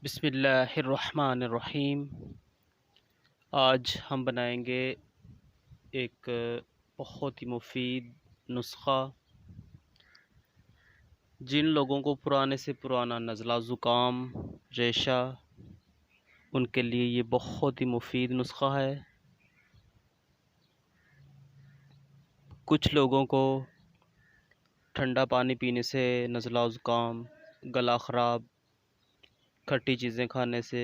बिस्मिल्लाहिर्रहमानिर्रहीम। आज हम बनाएंगे एक बहुत ही मुफीद नुस्ख़ा। जिन लोगों को पुराने से पुराना नज़ला ज़ुकाम, रेशा, उनके लिए ये बहुत ही मुफीद नुस्ख़ा है। कुछ लोगों को ठंडा पानी पीने से नज़ला ज़ुकाम, गला ख़राब, खट्टी चीज़ें खाने से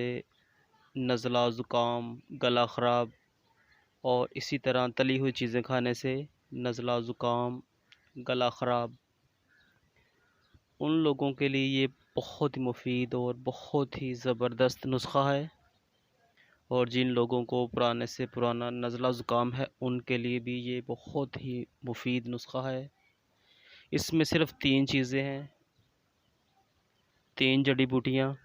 नज़ला ज़ुकाम, गला ख़राब और इसी तरह तली हुई चीज़ें खाने से नज़ला ज़ुकाम, गला ख़राब, उन लोगों के लिए ये बहुत ही मुफीद और बहुत ही ज़बरदस्त नुस्ख़ा है। और जिन लोगों को पुराने से पुराना नज़ला ज़ुकाम है उनके लिए भी ये बहुत ही मुफीद नुस्ख़ा है। इसमें सिर्फ़ 3 चीज़ें हैं, 3 जड़ी बूटियाँ।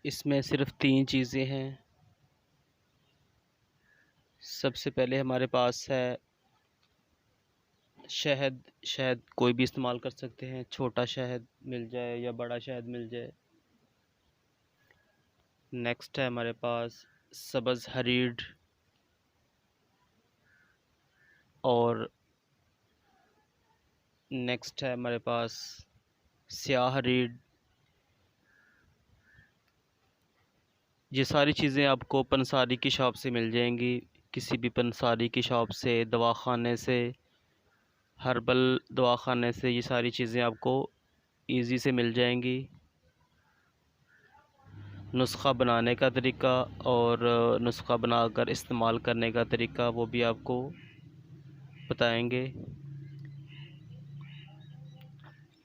इसमें सिर्फ़ 3 चीज़ें हैं। सबसे पहले हमारे पास है शहद। शहद कोई भी इस्तेमाल कर सकते हैं, छोटा शहद मिल जाए या बड़ा शहद मिल जाए। नेक्स्ट है हमारे पास सब्ज़ हरीड़ और नेक्स्ट है हमारे पास स्याह हरीड़। ये सारी चीज़ें आपको पंसारी की शॉप से मिल जाएंगी। किसी भी पंसारी की शॉप से, दवाखाने से, हर्बल दवाखाने से ये सारी चीज़ें आपको इजी से मिल जाएंगी। नुस्ख़ा बनाने का तरीका और नुस्ख़ा बनाकर इस्तेमाल करने का तरीका वो भी आपको बताएंगे।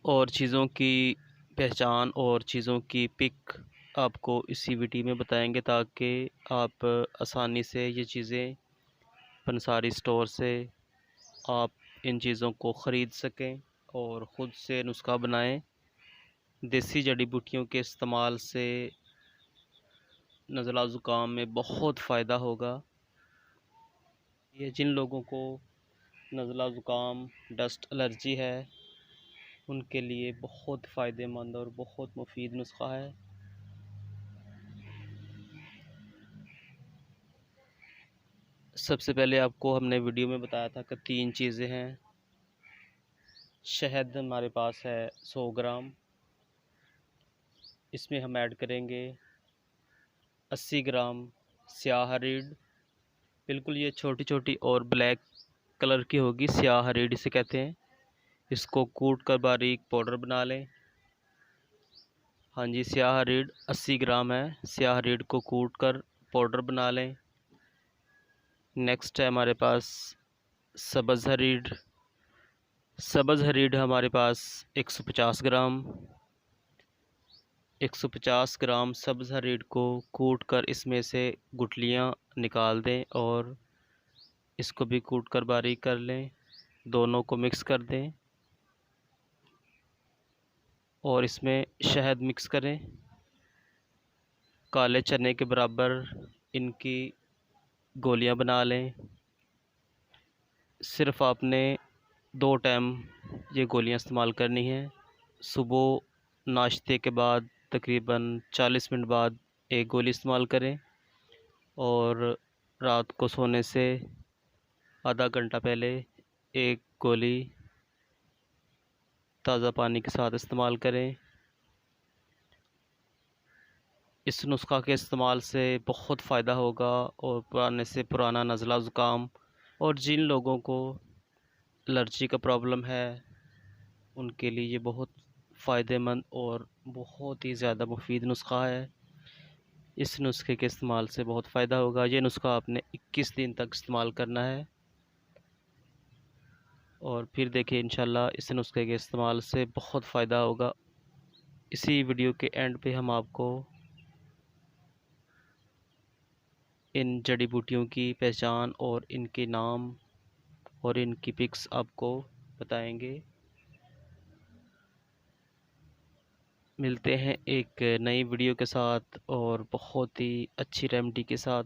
और चीज़ों की पहचान और चीज़ों की पिक आपको इसी वीडियो में बताएंगे ताकि आप आसानी से ये चीज़ें पंसारी स्टोर से आप इन चीज़ों को ख़रीद सकें और ख़ुद से नुस्ख़ा बनाएं। देसी जड़ी बूटियों के इस्तेमाल से नज़ला ज़ुकाम में बहुत फ़ायदा होगा। ये जिन लोगों को नज़ला ज़ुकाम, डस्ट एलर्जी है उनके लिए बहुत फ़ायदेमंद और बहुत मुफीद नुस्ख़ा है। सबसे पहले आपको हमने वीडियो में बताया था कि 3 चीज़ें हैं। शहद हमारे पास है 100 ग्राम। इसमें हम ऐड करेंगे 80 ग्राम स्याह हरीड़। बिल्कुल ये छोटी छोटी और ब्लैक कलर की होगी, स्याह हरीड़ इसे कहते हैं। इसको कूट कर बारीक पाउडर बना लें। हाँ जी, स्याह हरीड़ 80 ग्राम है। स्याह हरीड़ को कूट कर पाउडर बना लें। नेक्स्ट है हमारे पास सब्ज़ हरीड़। सब्ज़ हरीड़ हमारे पास 150 ग्राम। 150 ग्राम सब्ज़ हरीड़ को कूट कर इसमें से गुठलियाँ निकाल दें और इसको भी कूट कर बारीक कर लें। दोनों को मिक्स कर दें और इसमें शहद मिक्स करें। काले चने के बराबर इनकी गोलियां बना लें। सिर्फ़ आपने 2 टाइम ये गोलियां इस्तेमाल करनी हैं। सुबह नाश्ते के बाद तकरीबन 40 मिनट बाद एक गोली इस्तेमाल करें और रात को सोने से आधा घंटा पहले एक गोली ताज़ा पानी के साथ इस्तेमाल करें। इस नुस्ख़ा के इस्तेमाल से बहुत फ़ायदा होगा और पुराने से पुराना नज़ला ज़ुकाम और जिन लोगों को एलर्जी का प्रॉब्लम है उनके लिए ये बहुत फ़ायदेमंद और बहुत ही ज़्यादा मुफीद नुस्ख़ा है। इस नुस्खे के इस्तेमाल से बहुत फ़ायदा होगा। ये नुस्ख़ा आपने 21 दिन तक इस्तेमाल करना है और फिर देखिए इंशाल्लाह इस नुस्खे के इस्तेमाल से बहुत फ़ायदा होगा। इसी वीडियो के एंड पे हम आपको इन जड़ी बूटियों की पहचान और इनके नाम और इनकी पिक्स आपको बताएंगे। मिलते हैं एक नई वीडियो के साथ और बहुत ही अच्छी रेमेडी के साथ।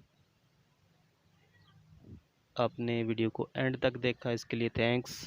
आपने वीडियो को एंड तक देखा इसके लिए थैंक्स।